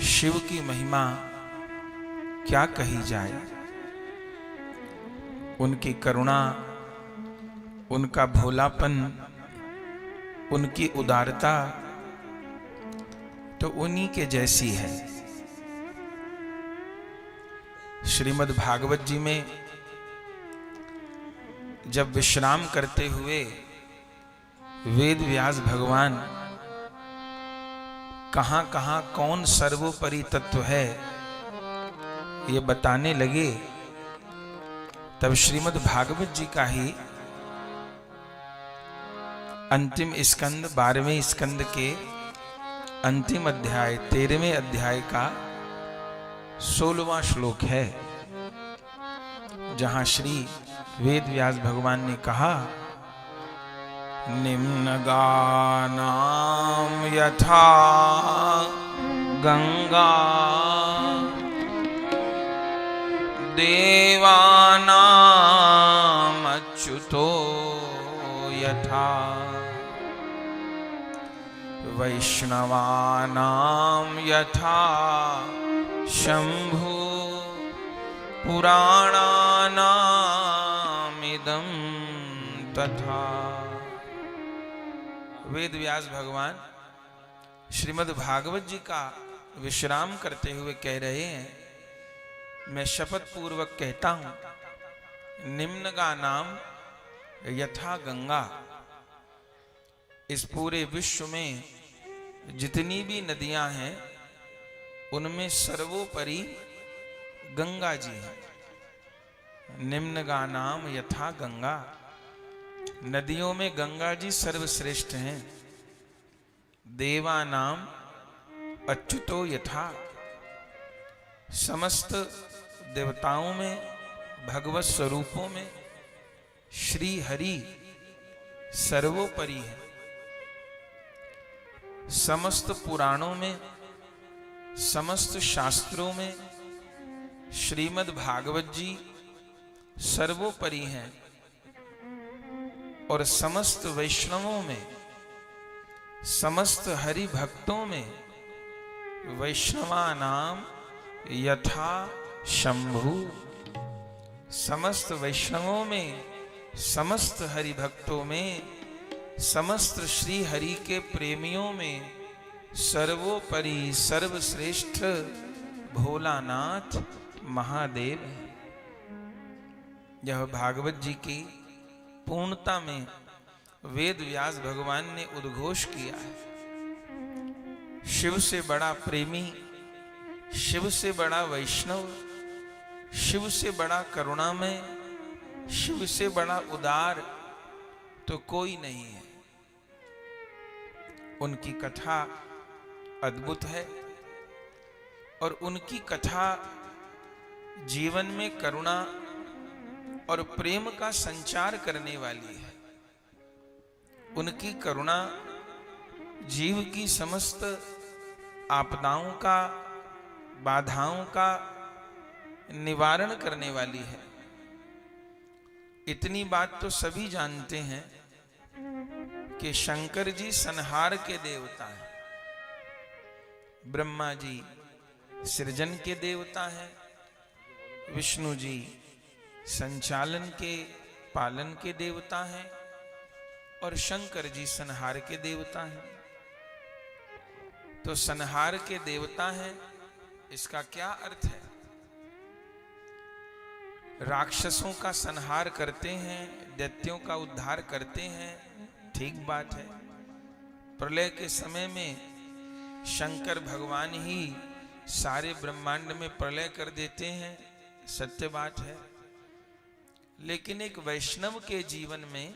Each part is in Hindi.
शिव की महिमा क्या कही जाए। उनकी करुणा, उनका भोलापन, उनकी उदारता तो उन्हीं के जैसी है। श्रीमद् भागवत जी में जब विश्राम करते हुए वेद व्यास भगवान कहां कहां कौन सर्वोपरि तत्व है ये बताने लगे, तब श्रीमद् भागवत जी का ही अंतिम स्कंद 12वें स्कंद के अंतिम अध्याय 13वें अध्याय का 16वां श्लोक है, जहां श्री वेद व्यास भगवान ने कहा, निम्न गानाम यथा गंगा देवानाम अच्युतो यथा वैष्णवानाम यथा शंभु पुराणानामिदं तथा। वेद व्यास भगवान श्रीमद् भागवत जी का विश्राम करते हुए कह रहे हैं, मैं शपथ पूर्वक कहता हूं, निम्न का नाम यथा गंगा, इस पूरे विश्व में जितनी भी नदियां हैं उनमें सर्वोपरि गंगा जी हैं। निम्न का नाम यथा गंगा, नदियों में गंगा जी सर्वश्रेष्ठ हैं। देवानाम अच्युतो यथा, समस्त देवताओं में, भगवत स्वरूपों में श्री हरि सर्वोपरि है। समस्त पुराणों में, समस्त शास्त्रों में श्रीमद् भागवत जी सर्वोपरि हैं और समस्त वैष्णवों में, समस्त हरि भक्तों में वैष्णवानाम यथा शंभु, समस्त वैष्णवों में, समस्त हरि भक्तों में, समस्त श्री हरि के प्रेमियों में सर्वोपरि सर्वश्रेष्ठ भोलानाथ महादेव है। यह भागवत जी की पूर्णता में वेद व्यास भगवान ने उद्घोष किया है। शिव से बड़ा प्रेमी, शिव से बड़ा वैष्णव, शिव से बड़ा करुणामय, शिव से बड़ा उदार तो कोई नहीं है। उनकी कथा अद्भुत है और उनकी कथा जीवन में करुणा और प्रेम का संचार करने वाली है। उनकी करुणा जीव की समस्त आपदाओं का, बाधाओं का निवारण करने वाली है। इतनी बात तो सभी जानते हैं कि शंकर जी संहार के देवता हैं, ब्रह्मा जी सृजन के देवता हैं, विष्णु जी संचालन के, पालन के देवता हैं और शंकर जी संहार के देवता हैं। तो संहार के देवता हैं, इसका क्या अर्थ है? राक्षसों का संहार करते हैं, दैत्यों का उद्धार करते हैं, ठीक बात है। प्रलय के समय में शंकर भगवान ही सारे ब्रह्मांड में प्रलय कर देते हैं, सत्य बात है। लेकिन एक वैष्णव के जीवन में,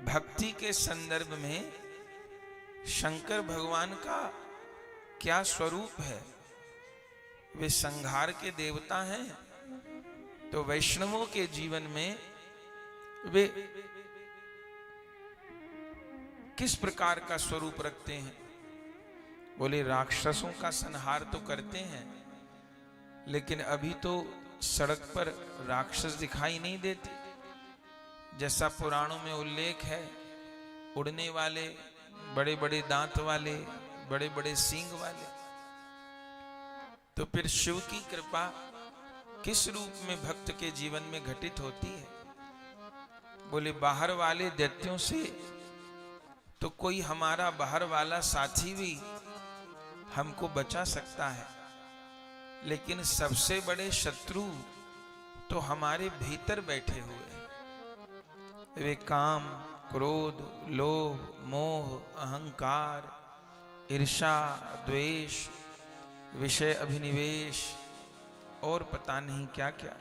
भक्ति के संदर्भ में शंकर भगवान का क्या स्वरूप है? वे संहार के देवता हैं, तो वैष्णवों के जीवन में वे किस प्रकार का स्वरूप रखते हैं? बोले राक्षसों का संहार तो करते हैं, लेकिन अभी तो सड़क पर राक्षस दिखाई नहीं देते। जैसा पुराणों में उल्लेख है, उड़ने वाले, बड़े बड़े दांत वाले, बड़े बड़े सींग वाले, तो फिर शिव की कृपा किस रूप में भक्त के जीवन में घटित होती है? बोले बाहर वाले दैत्यों से तो कोई हमारा बाहर वाला साथी भी हमको बचा सकता है, लेकिन सबसे बड़े शत्रु तो हमारे भीतर बैठे हुए हैं। वे काम, क्रोध, लोभ, मोह, अहंकार, ईर्ष्या, द्वेष, विषय अभिनिवेश और पता नहीं क्या क्या।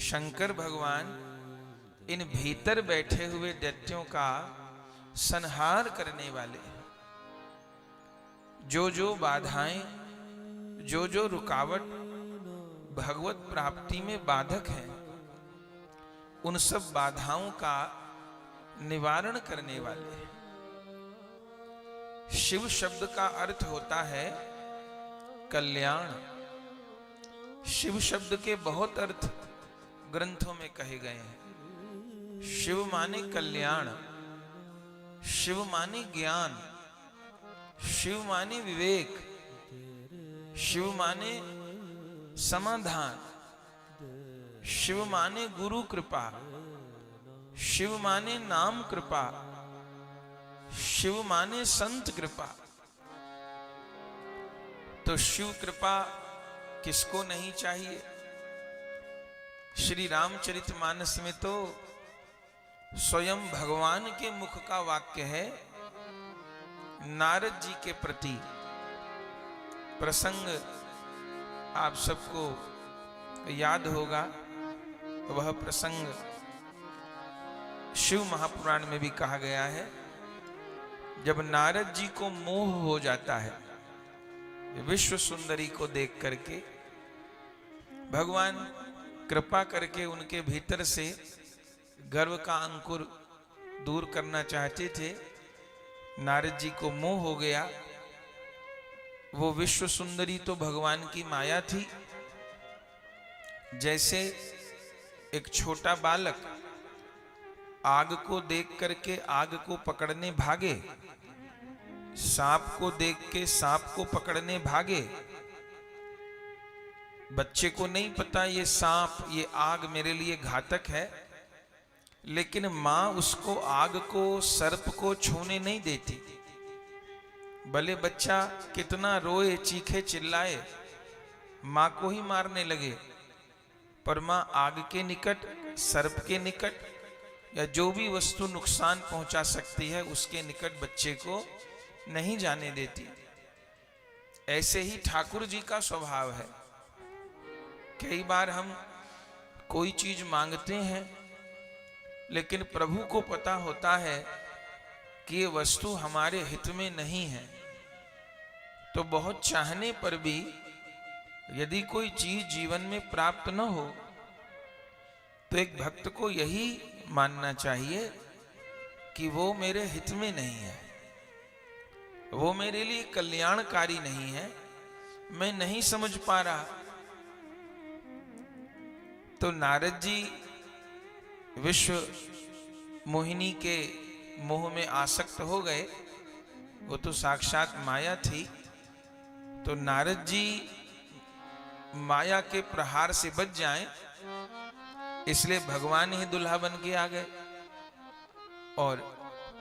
शंकर भगवान इन भीतर बैठे हुए दैत्यों का संहार करने वाले हैं। जो जो बाधाएं, जो जो रुकावट भगवत प्राप्ति में बाधक हैं, उन सब बाधाओं का निवारण करने वाले हैं। शिव शब्द का अर्थ होता है कल्याण। शिव शब्द के बहुत अर्थ ग्रंथों में कहे गए हैं। शिव माने कल्याण, शिव माने ज्ञान, शिव माने विवेक, शिव माने समाधान, शिव माने गुरु कृपा, शिव माने नाम कृपा, शिव माने संत कृपा। तो शिव कृपा किसको नहीं चाहिए? श्री रामचरितमानस में तो स्वयं भगवान के मुख का वाक्य है। नारद जी के प्रति प्रसंग आप सबको याद होगा। वह प्रसंग शिव महापुराण में भी कहा गया है। जब नारद जी को मोह हो जाता है विश्व सुंदरी को देख करके, भगवान कृपा करके उनके भीतर से गर्व का अंकुर दूर करना चाहते थे। नारद जी को मोह हो गया। वो विश्व सुंदरी तो भगवान की माया थी। जैसे एक छोटा बालक आग को देख करके आग को पकड़ने भागे, सांप को देख के सांप को पकड़ने भागे। बच्चे को नहीं पता ये सांप, ये आग मेरे लिए घातक है, लेकिन मां उसको आग को, सर्प को छूने नहीं देती। भले बच्चा कितना रोए, चीखे, चिल्लाए, मां को ही मारने लगे, पर मां आग के निकट, सर्प के निकट या जो भी वस्तु नुकसान पहुंचा सकती है उसके निकट बच्चे को नहीं जाने देती। ऐसे ही ठाकुर जी का स्वभाव है। कई बार हम कोई चीज मांगते हैं, लेकिन प्रभु को पता होता है कि ये वस्तु हमारे हित में नहीं है, तो बहुत चाहने पर भी यदि कोई चीज जीवन में प्राप्त न हो तो एक भक्त को यही मानना चाहिए कि वो मेरे हित में नहीं है, वो मेरे लिए कल्याणकारी नहीं है, मैं नहीं समझ पा रहा। तो नारद जी विश्व मोहिनी के मोह में आसक्त हो गए। वो तो साक्षात माया थी। तो नारद जी माया के प्रहार से बच जाएं, इसलिए भगवान ही दुल्हा बन के आ गए और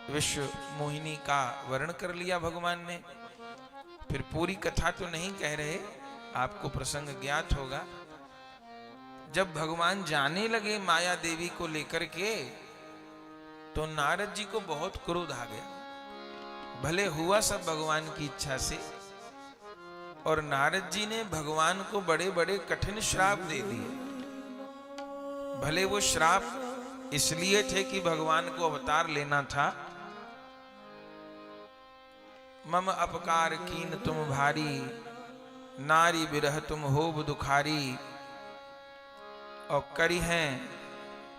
विश्व मोहिनी का वर्ण कर लिया भगवान ने। फिर पूरी कथा तो नहीं कह रहे, आपको प्रसंग ज्ञात होगा। जब भगवान जाने लगे माया देवी को लेकर के, तो नारद जी को बहुत क्रोध आ गया। भले हुआ सब भगवान की इच्छा से, और नारद जी ने भगवान को बड़े बड़े कठिन श्राप दे दिए। भले वो श्राप इसलिए थे कि भगवान को अवतार लेना था। मम अपकार कीन तुम भारी, नारी बिरह तुम होब दुखारी। और करी हैं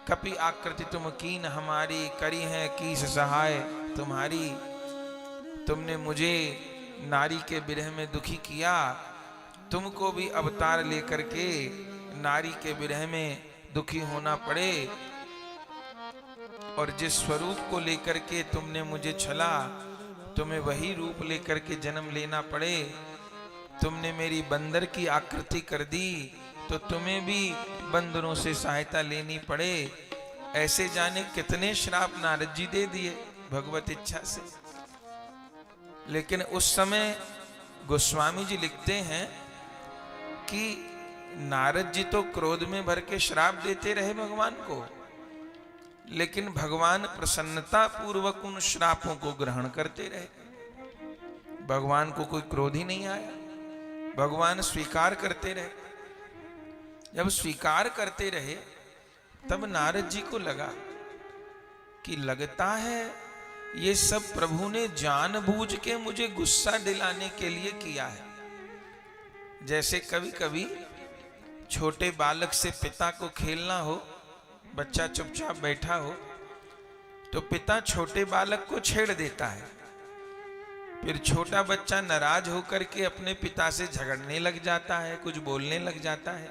कपि आकृति तुम कीन हमारी, करी हैं कीस सहाय तुम्हारी। तुमने मुझे नारी के विरह में दुखी किया, तुमको भी अवतार लेकर के नारी के विरह में दुखी होना पड़े। और जिस स्वरूप को लेकर के तुमने मुझे छला, तुम्हें वही रूप लेकर के जन्म लेना पड़े। तुमने मेरी बंदर की आकृति कर दी तो तुम्हें भी बंदरों से सहायता लेनी पड़े। ऐसे जाने कितने श्राप नारद जी दे दिए भगवत इच्छा से। लेकिन उस समय गोस्वामी जी लिखते हैं कि नारद जी तो क्रोध में भर के श्राप देते रहे भगवान को, लेकिन भगवान प्रसन्नता पूर्वक उन श्रापों को ग्रहण करते रहे। भगवान को कोई क्रोध ही नहीं आया, भगवान स्वीकार करते रहे। जब स्वीकार करते रहे तब नारद जी को लगा कि लगता है ये सब प्रभु ने जानबूझ के मुझे गुस्सा दिलाने के लिए किया है। जैसे कभी कभी छोटे बालक से पिता को खेलना हो, बच्चा चुपचाप बैठा हो तो पिता छोटे बालक को छेड़ देता है, फिर छोटा बच्चा नाराज होकर के अपने पिता से झगड़ने लग जाता है, कुछ बोलने लग जाता है,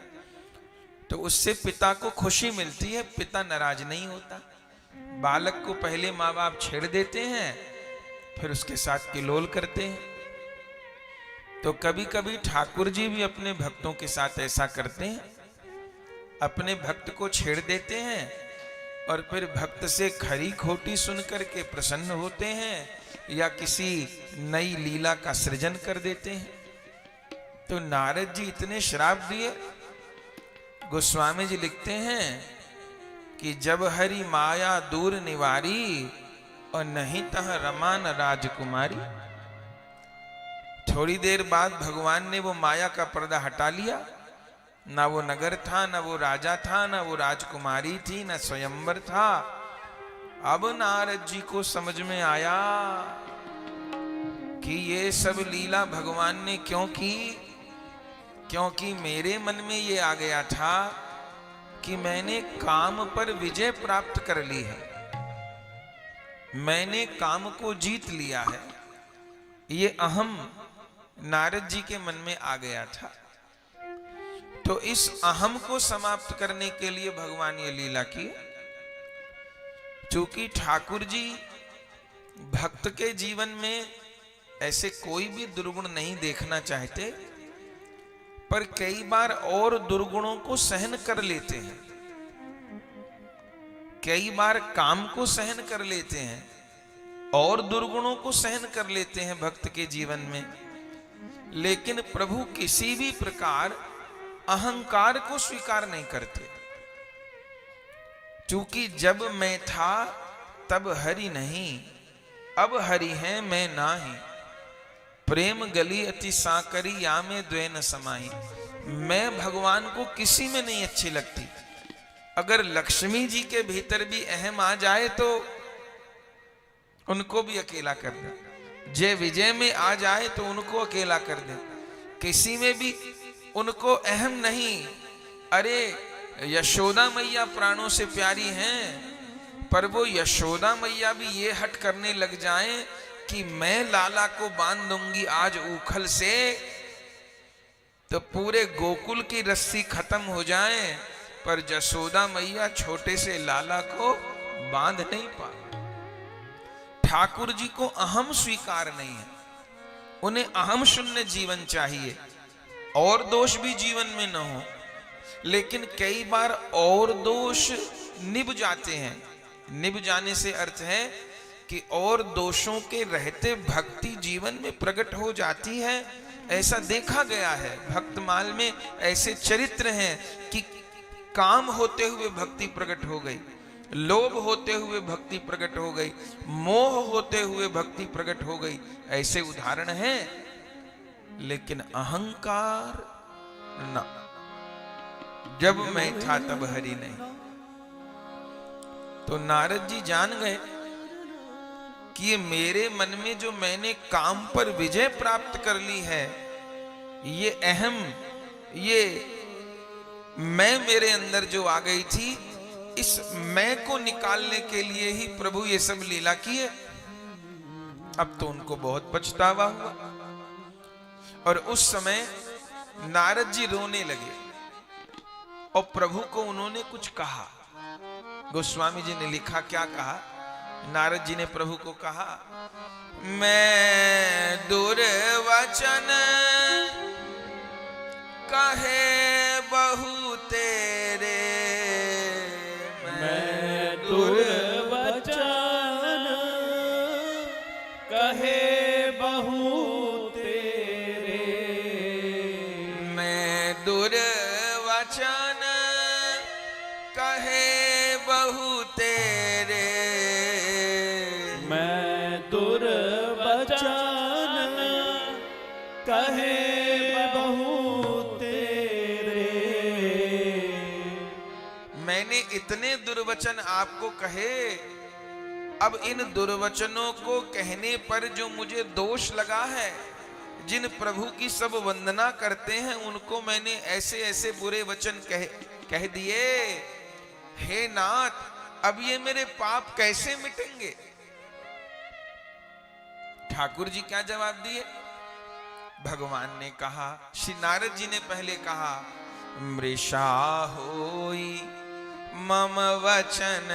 तो उससे पिता को खुशी मिलती है, पिता नाराज नहीं होता। बालक को पहले माँ बाप छेड़ देते हैं, फिर उसके साथ किलोल करते हैं। तो कभी कभी ठाकुर जी भी अपने भक्तों के साथ ऐसा करते हैं, अपने भक्त को छेड़ देते हैं और फिर भक्त से खरी खोटी सुन करके प्रसन्न होते हैं या किसी नई लीला का सृजन कर देते हैं। तो नारद जी इतने श्राप दिए। गोस्वामी जी लिखते हैं कि जब हरि माया दूर निवारी और नहीं तह रमा न राजकुमारी। थोड़ी देर बाद भगवान ने वो माया का पर्दा हटा लिया, ना वो नगर था, ना वो राजा था, ना वो राजकुमारी थी, ना स्वयंवर था। अब नारद जी को समझ में आया कि ये सब लीला भगवान ने क्यों की, क्योंकि मेरे मन में ये आ गया था कि मैंने काम पर विजय प्राप्त कर ली है, मैंने काम को जीत लिया है। ये अहम नारद जी के मन में आ गया था। तो इस अहम को समाप्त करने के लिए भगवान ये लीला की। चूंकि ठाकुर जी भक्त के जीवन में ऐसे कोई भी दुर्गुण नहीं देखना चाहते, पर कई बार और दुर्गुणों को सहन कर लेते हैं, कई बार काम को सहन कर लेते हैं और दुर्गुणों को सहन कर लेते हैं भक्त के जीवन में। लेकिन प्रभु किसी भी प्रकार अहंकार को स्वीकार नहीं करते। चूंकि जब मैं था तब हरि नहीं, अब हरि है मैं नाही। प्रेम गली अति साकरी या में द्वे न समाई। मैं भगवान को किसी में नहीं अच्छी लगती। अगर लक्ष्मी जी के भीतर भी अहम आ जाए तो उनको भी अकेला कर दे, जय विजय में आ जाए तो उनको अकेला कर दे, किसी में भी उनको अहम नहीं। अरे यशोदा मैया प्राणों से प्यारी हैं, पर वो यशोदा मैया भी ये हट करने लग जाएं कि मैं लाला को बांध दूंगी आज उखल से, तो पूरे गोकुल की रस्सी खत्म हो जाए, पर यशोदा मैया छोटे से लाला को बांध नहीं पा। ठाकुर जी को अहम स्वीकार नहीं है, उन्हें अहम शून्य जीवन चाहिए, और दोष भी जीवन में न हो। लेकिन कई बार और दोष निभ जाते हैं। निभ जाने से अर्थ है कि और दोषों के रहते भक्ति जीवन में प्रकट हो जाती है। ऐसा देखा गया है, भक्तमाल में ऐसे चरित्र हैं कि काम होते हुए भक्ति प्रकट हो गई, लोभ होते हुए भक्ति प्रकट हो गई, मोह होते हुए भक्ति प्रकट हो गई, ऐसे उदाहरण हैं। लेकिन अहंकार ना, जब मैं था तब हरि नहीं। तो नारद जी जान गए कि ये मेरे मन में जो मैंने काम पर विजय प्राप्त कर ली है, ये अहम, ये मैं मेरे अंदर जो आ गई थी, इस मैं को निकालने के लिए ही प्रभु ये सब लीला किए। अब तो उनको बहुत पछतावा हुआ और उस समय नारद जी रोने लगे और प्रभु को उन्होंने कुछ कहा। गोस्वामी जी ने लिखा, क्या कहा? नारद जी ने प्रभु को कहा, मैं दुर्वचन कहे बहु तेरे मैं दुर्वचन कहे बहु तेरे। मैं दुर्वचन कहे बहु तेरे। मैं दुर्वचन कहे बहु तेरे। मैंने इतने दुर्वचन आपको कहे, अब इन दुर्वचनों को कहने पर जो मुझे दोष लगा है, जिन प्रभु की सब वंदना करते हैं उनको मैंने ऐसे ऐसे बुरे वचन कह दिए। हे नाथ, अब ये मेरे पाप कैसे मिटेंगे? ठाकुर जी क्या जवाब दिए? भगवान ने कहा, श्री नारद जी ने पहले कहा, मृषा होई मम वचन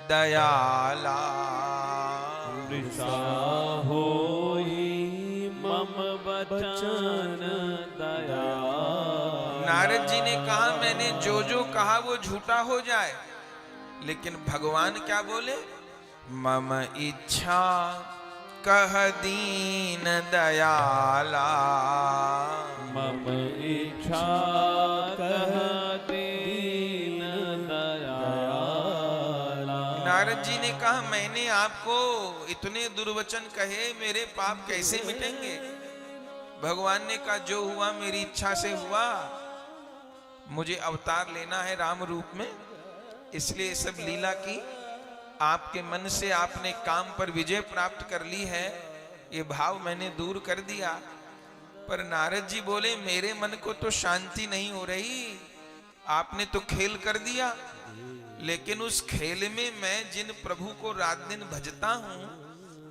दयाला। मृषा होई मम वचन दयाला। नारद जी ने कहा, मैंने जो जो कहा वो झूठा हो जाए, लेकिन भगवान क्या बोले? मम इच्छा कह दीन दयाला। मम इच्छा कह दीन दयाला। नारद जी ने कहा, मैंने आपको इतने दुर्वचन कहे, मेरे पाप कैसे मिटेंगे? भगवान ने कहा, जो हुआ मेरी इच्छा से हुआ। मुझे अवतार लेना है राम रूप में, इसलिए सब लीला की। आपके मन से आपने काम पर विजय प्राप्त कर ली है, ये भाव मैंने दूर कर दिया। पर नारद जी बोले, मेरे मन को तो शांति नहीं हो रही। आपने तो खेल कर दिया, लेकिन उस खेल में मैं जिन प्रभु को रात दिन भजता हूं,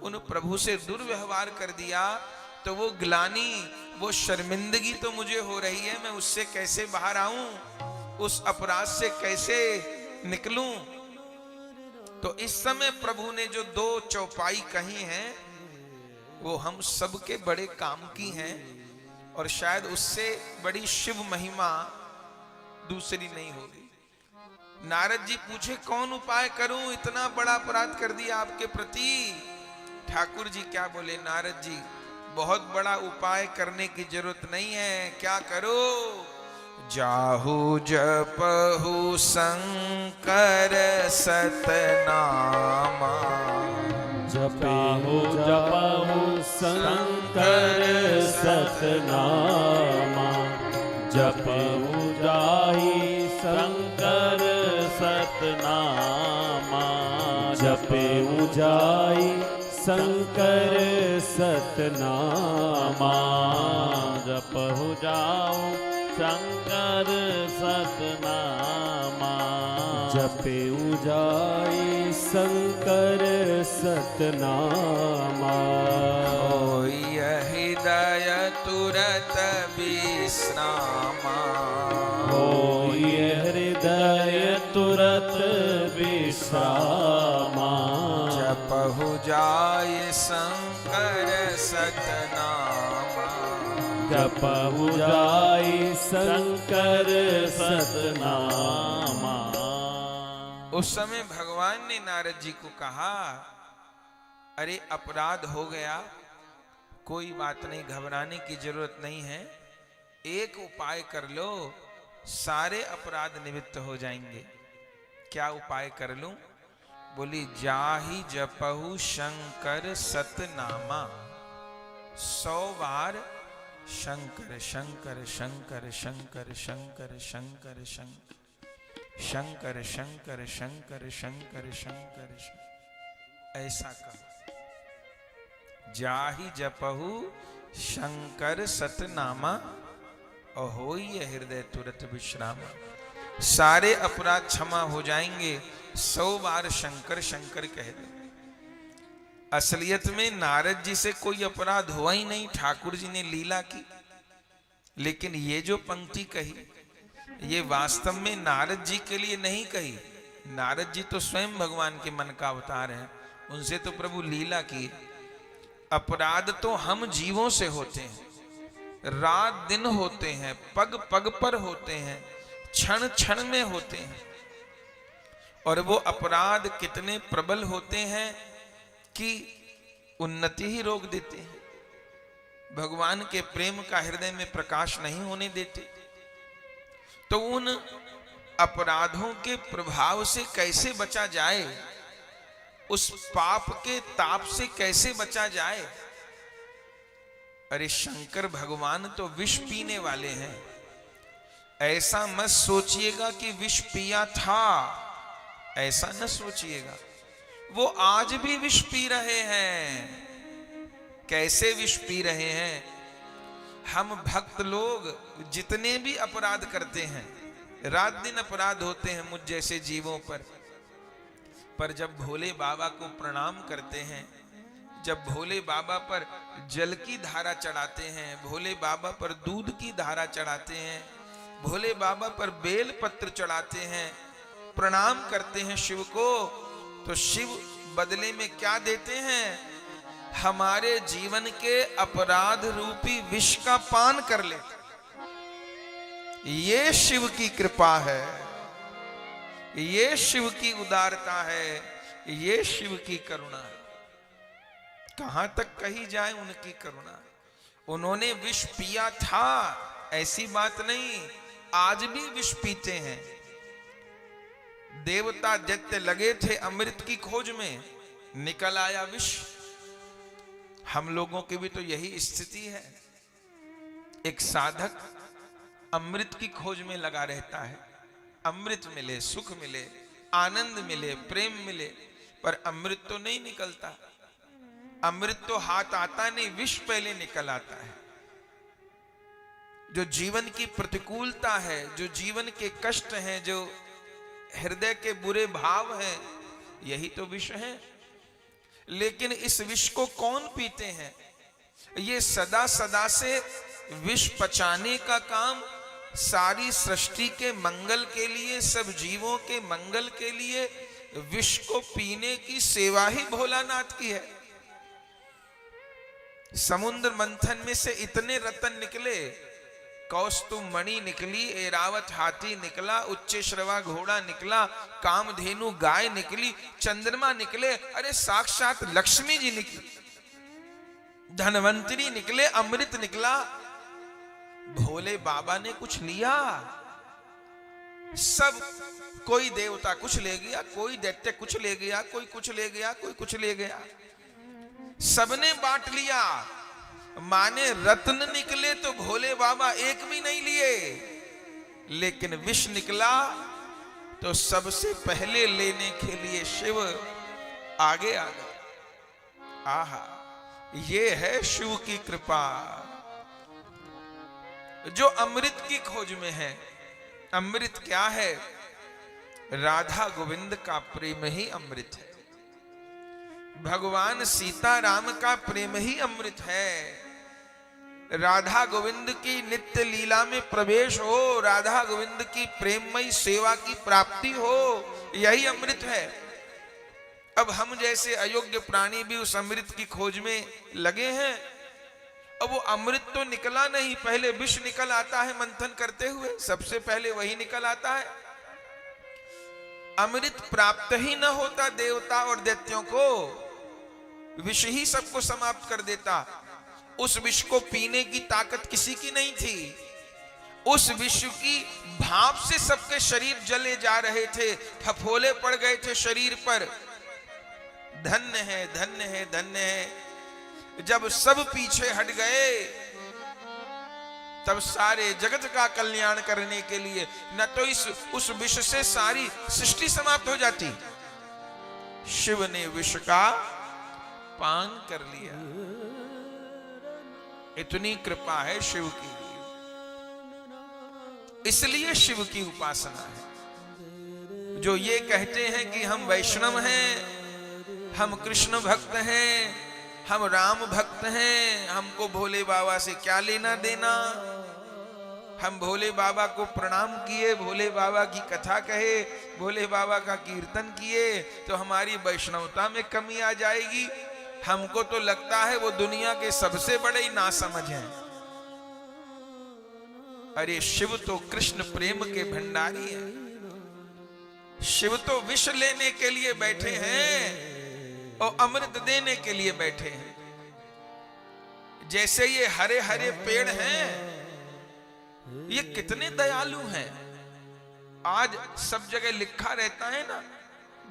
उन प्रभु से दुर्व्यवहार कर दिया, तो वो ग्लानि, वो शर्मिंदगी तो मुझे हो रही है। मैं उससे कैसे बाहर आऊं, उस अपराध से कैसे निकलूं? तो इस समय प्रभु ने जो दो चौपाई कही हैं, वो हम सबके बड़े काम की हैं, और शायद उससे बड़ी शिव महिमा दूसरी नहीं होगी। नारद जी पूछे, कौन उपाय करूं? इतना बड़ा अपराध कर दिया आपके प्रति। ठाकुर जी क्या बोले? नारद जी, बहुत बड़ा उपाय करने की जरूरत नहीं है। क्या करो? जाहु जपहु शंकर सतनामा। जपहु जपहु शंकर सतनामा। जपहु जाहि शंकर सतनामा। जपहु जाहि शंकर सतनामा। जपहु जाओ शंकर सतनामा। जपहु जाई शंकर सतनामा। होई हृदय तुरत विश्रामा। होई हृदय तुरत विश्रामा। जपहु जाय शंकर सतनामा। जपहु जाई शंकर सतनामा। उस समय भगवान ने नारद जी को कहा, अरे अपराध हो गया, कोई बात नहीं, घबराने की जरूरत नहीं है। एक उपाय कर लो, सारे अपराध निवृत्त हो जाएंगे। क्या उपाय कर लूं? बोली, जाहि जपहु शंकर सतनामा। 100 बार शंकर शंकर शंकर शंकर शंकर शंकर शंकर शंकर शंकर शंकर शंकर शंकर ऐसा कहो। जाहि जपहु शंकर सतनामा, और होई हृदय तुरत विश्रामा। सारे अपराध क्षमा हो जाएंगे। 100 बार शंकर शंकर कह दे। असलियत में नारद जी से कोई अपराध हुआ ही नहीं, ठाकुर जी ने लीला की। लेकिन ये जो पंक्ति कही, ये वास्तव में नारद जी के लिए नहीं कही। नारद जी तो स्वयं भगवान के मन का अवतार है, उनसे तो प्रभु लीला की। अपराध तो हम जीवों से होते हैं, रात दिन होते हैं, पग पग पर होते हैं, क्षण क्षण में होते हैं। और वो अपराध कितने प्रबल होते हैं कि उन्नति ही रोक देते हैं, भगवान के प्रेम का हृदय में प्रकाश नहीं होने देते। तो उन अपराधों के प्रभाव से कैसे बचा जाए, उस पाप के ताप से कैसे बचा जाए? अरे शंकर भगवान तो विष पीने वाले हैं। ऐसा मत सोचिएगा कि विष पिया था, ऐसा न सोचिएगा। वो आज भी विष पी रहे हैं। कैसे विष पी रहे हैं? हम भक्त लोग जितने भी अपराध करते हैं, रात दिन अपराध होते हैं मुझ जैसे जीवों पर जब भोले बाबा को प्रणाम करते हैं, जब भोले बाबा पर जल की धारा चढ़ाते हैं, भोले बाबा पर दूध की धारा चढ़ाते हैं, भोले बाबा पर बेल पत्र चढ़ाते हैं, प्रणाम करते हैं शिव को, तो शिव बदले में क्या देते हैं? हमारे जीवन के अपराध रूपी विष का पान कर लेते। ये शिव की कृपा है, ये शिव की उदारता है, ये शिव की करुणा है। कहां तक कही जाए उनकी करुणा। उन्होंने विष पिया था ऐसी बात नहीं, आज भी विष पीते हैं। देवता दैत्य लगे थे अमृत की खोज में, निकल आया विष। हम लोगों की भी तो यही स्थिति है। एक साधक अमृत की खोज में लगा रहता है, अमृत मिले, सुख मिले, आनंद मिले, प्रेम मिले, पर अमृत तो नहीं निकलता। अमृत तो हाथ आता नहीं, विष पहले निकल आता है। जो जीवन की प्रतिकूलता है, जो जीवन के कष्ट हैं, जो हृदय के बुरे भाव हैं, यही तो विष है। लेकिन इस विष को कौन पीते हैं? ये सदा सदा से विष पचाने का काम सारी सृष्टि के मंगल के लिए, सब जीवों के मंगल के लिए विष को पीने की सेवा ही भोलानाथ की है। समुद्र मंथन में से इतने रतन निकले, कौस्तुभ मणि निकली, ऐरावत हाथी निकला, उच्च श्रवा घोड़ा निकला, कामधेनु गाय निकली, चंद्रमा निकले, अरे साक्षात लक्ष्मी जी निकली, धनवंतरी निकले, अमृत निकला। भोले बाबा ने कुछ लिया? सब, कोई देवता कुछ ले गया, कोई दैत्य कुछ ले गया, कोई कुछ ले गया, कोई कुछ ले गया, सबने बांट लिया। माने रत्न निकले तो भोले बाबा एक भी नहीं लिए, लेकिन विष निकला तो सबसे पहले लेने के लिए शिव आगे आ गए। आहा, ये है शिव की कृपा। जो अमृत की खोज में है। अमृत क्या है? राधा गोविंद का प्रेम ही अमृत है। भगवान सीताराम का प्रेम ही अमृत है। राधा गोविंद की नित्य लीला में प्रवेश हो, राधा गोविंद की प्रेममयी सेवा की प्राप्ति हो, यही अमृत है। अब हम जैसे अयोग्य प्राणी भी उस अमृत की खोज में लगे हैं। अब वो अमृत तो निकला नहीं, पहले विष निकल आता है मंथन करते हुए, सबसे पहले वही निकल आता है। अमृत प्राप्त ही न होता देवता और दैत्यों को, विष ही सबको समाप्त कर देता। उस विष को पीने की ताकत किसी की नहीं थी। उस विष की भाप से सबके शरीर जले जा रहे थे, फफोले पड़ गए थे शरीर पर। धन्य है, धन्य है, धन्य है। जब सब पीछे हट गए, तब सारे जगत का कल्याण करने के लिए न तो उस विष से सारी सृष्टि समाप्त हो जाती, शिव ने विष का पान कर लिया। इतनी कृपा है शिव की, इसलिए शिव की उपासना है। जो ये कहते हैं कि हम वैष्णव हैं, हम कृष्ण भक्त हैं, हम राम भक्त हैं, हमको भोले बाबा से क्या लेना देना, हम भोले बाबा को प्रणाम किए, भोले बाबा की कथा कहे, भोले बाबा का कीर्तन किए तो हमारी वैष्णवता में कमी आ जाएगी। हमको तो लगता है वो दुनिया के सबसे बड़े ही नासमझ हैं। अरे शिव तो कृष्ण प्रेम के भंडारी हैं, शिव तो विष लेने के लिए बैठे हैं और अमृत देने के लिए बैठे हैं। जैसे ये हरे हरे पेड़ हैं, ये कितने दयालु हैं। आज सब जगह लिखा रहता है ना,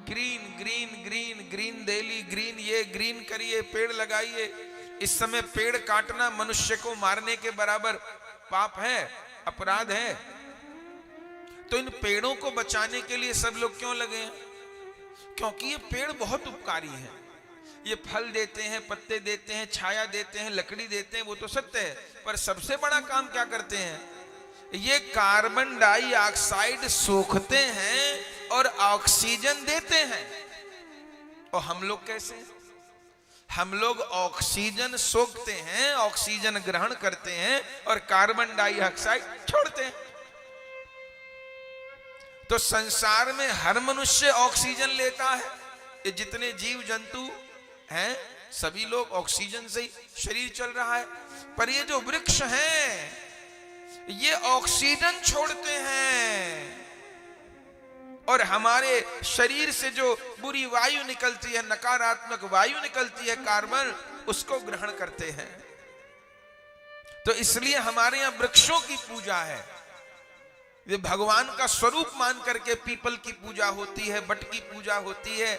ग्रीन ग्रीन ग्रीन ग्रीन देली, ग्रीन ये ग्रीन करिए, पेड़ लगाइए। इस समय पेड़ काटना मनुष्य को मारने के बराबर पाप है, अपराध है। तो इन पेड़ों को बचाने के लिए सब लोग क्यों लगे हैं? क्योंकि ये पेड़ बहुत उपकारी हैं। ये फल देते हैं, पत्ते देते हैं, छाया देते हैं, लकड़ी देते हैं, वो तो सत्य है। पर सबसे बड़ा काम क्या करते हैं? ये कार्बन डाइऑक्साइड सोखते हैं और ऑक्सीजन देते हैं। और हम लोग कैसे हैं? हम लोग ऑक्सीजन सोखते हैं, ऑक्सीजन ग्रहण करते हैं और कार्बन डाइऑक्साइड छोड़ते हैं। तो संसार में हर मनुष्य ऑक्सीजन लेता है। ये जितने जीव जंतु हैं, सभी लोग ऑक्सीजन से ही शरीर चल रहा है। पर ये जो वृक्ष हैं, ये ऑक्सीजन छोड़ते हैं और हमारे शरीर से जो बुरी वायु निकलती है, नकारात्मक वायु निकलती है, कार्बन, उसको ग्रहण करते हैं। तो इसलिए हमारे यहां वृक्षों की पूजा है। ये भगवान का स्वरूप मान करके पीपल की पूजा होती है, बट की पूजा होती है।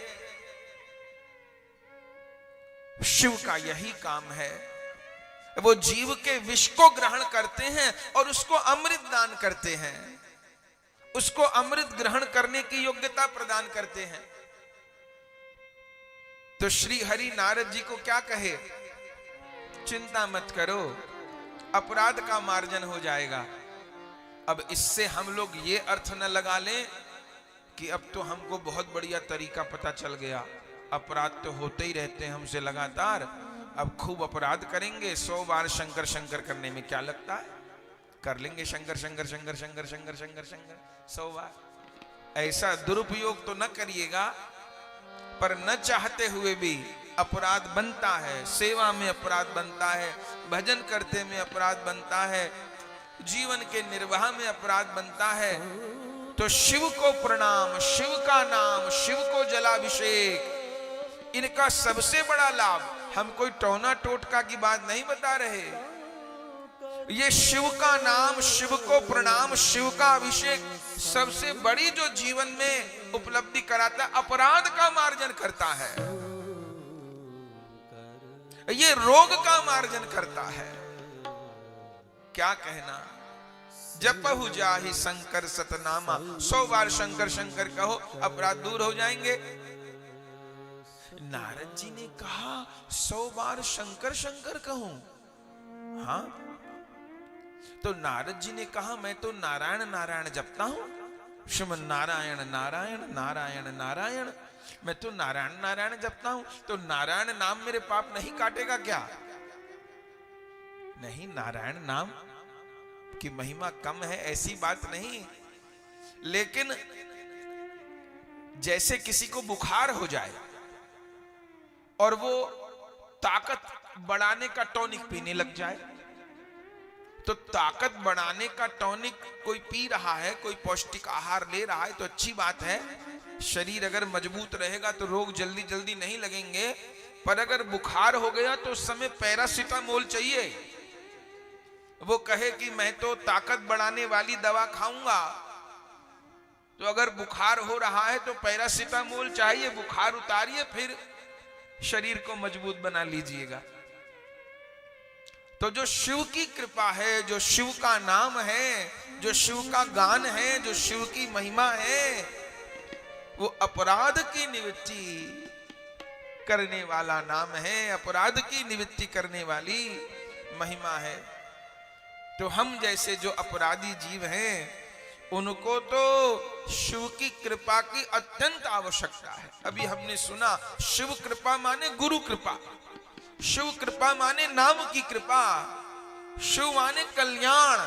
शिव का यही काम है। वो जीव के विष को ग्रहण करते हैं और उसको अमृत दान करते हैं, उसको अमृत ग्रहण करने की योग्यता प्रदान करते हैं। तो श्री हरि नारद जी को क्या कहे? चिंता मत करो, अपराध का मार्जन हो जाएगा। अब इससे हम लोग ये अर्थ न लगा लें कि अब तो हमको बहुत बढ़िया तरीका पता चल गया, अपराध तो होते ही रहते हैं हमसे लगातार, अब खूब अपराध करेंगे, 100 बार शंकर शंकर करने में क्या लगता है, कर लेंगे शंकर शंकर शंकर शंकर शंकर शंकर शंकर 100 बार। ऐसा दुरुपयोग तो न करिएगा। पर न चाहते हुए भी अपराध बनता है, सेवा में अपराध बनता है, भजन करते में अपराध बनता है, जीवन के निर्वाह में अपराध बनता है। तो शिव को प्रणाम, शिव का नाम, शिव को जलाभिषेक, इनका सबसे बड़ा लाभ। हम कोई टोना टोटका की बात नहीं बता रहे। ये शिव का नाम, शिव को प्रणाम, शिव का अभिषेक सबसे बड़ी जो जीवन में उपलब्धि कराता है, अपराध का मार्जन करता है, ये रोग का मार्जन करता है। क्या कहना, जपहु जाहि शंकर सतनामा, 100 बार शंकर शंकर कहो, अपराध दूर हो जाएंगे। नारद जी ने कहा 100 बार शंकर शंकर कहूं? हाँ। तो नारद जी ने कहा मैं तो नारायण नारायण जपता हूं, श्रीमन नारायण नारायण नारायण नारायण, मैं तो नारायण नारायण जपता हूं। तो नारायण नाम मेरे पाप नहीं काटेगा क्या? नहीं, नारायण नाम की महिमा कम है ऐसी बात नहीं। लेकिन जैसे किसी को बुखार हो जाए और वो ताकत बढ़ाने का टॉनिक पीने लग जाए, तो ताकत बढ़ाने का टॉनिक कोई पी रहा है, कोई पौष्टिक आहार ले रहा है तो अच्छी बात है। शरीर अगर मजबूत रहेगा तो रोग जल्दी जल्दी नहीं लगेंगे। पर अगर बुखार हो गया तो उस समय पैरासिटामोल चाहिए। वो कहे कि मैं तो ताकत बढ़ाने वाली दवा खाऊंगा, तो अगर बुखार हो रहा है तो पैरासिटामोल चाहिए, बुखार उतारिए फिर शरीर को मजबूत बना लीजिएगा। तो जो शिव की कृपा है, जो शिव का नाम है, जो शिव का गान है, जो शिव की महिमा है, वो अपराध की निवृत्ति करने वाला नाम है, अपराध की निवृत्ति करने वाली महिमा है। तो हम जैसे जो अपराधी जीव हैं, उनको तो शिव की कृपा की अत्यंत आवश्यकता है। अभी हमने सुना शिव कृपा माने गुरु कृपा, शिव कृपा माने नाम की कृपा, शिव माने कल्याण,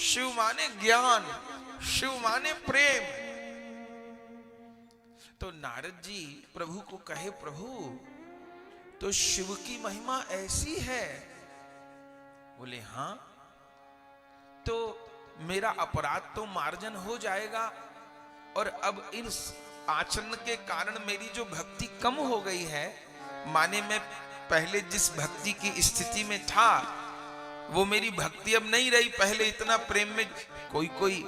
शिव माने ज्ञान, शिव माने प्रेम। तो नारद जी प्रभु को कहे, प्रभु तो शिव की महिमा ऐसी है? बोले हाँ। तो मेरा अपराध तो मार्जन हो जाएगा, और अब इस आचरण के कारण मेरी जो भक्ति कम हो गई है, माने मैं पहले जिस भक्ति की स्थिति में था वो मेरी भक्ति अब नहीं रही। पहले इतना प्रेम में, कोई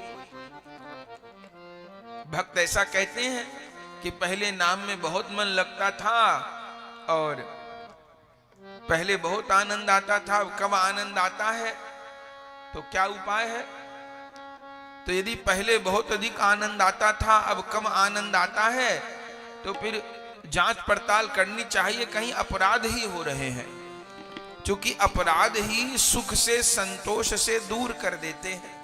भक्त ऐसा कहते हैं कि पहले नाम में बहुत मन लगता था और पहले बहुत आनंद आता था, अब कम आनंद आता है। तो क्या उपाय है? तो यदि पहले बहुत अधिक आनंद आता था, अब कम आनंद आता है, तो फिर जांच पड़ताल करनी चाहिए, कहीं अपराध ही हो रहे हैं। क्योंकि अपराध ही सुख से, संतोष से दूर कर देते हैं।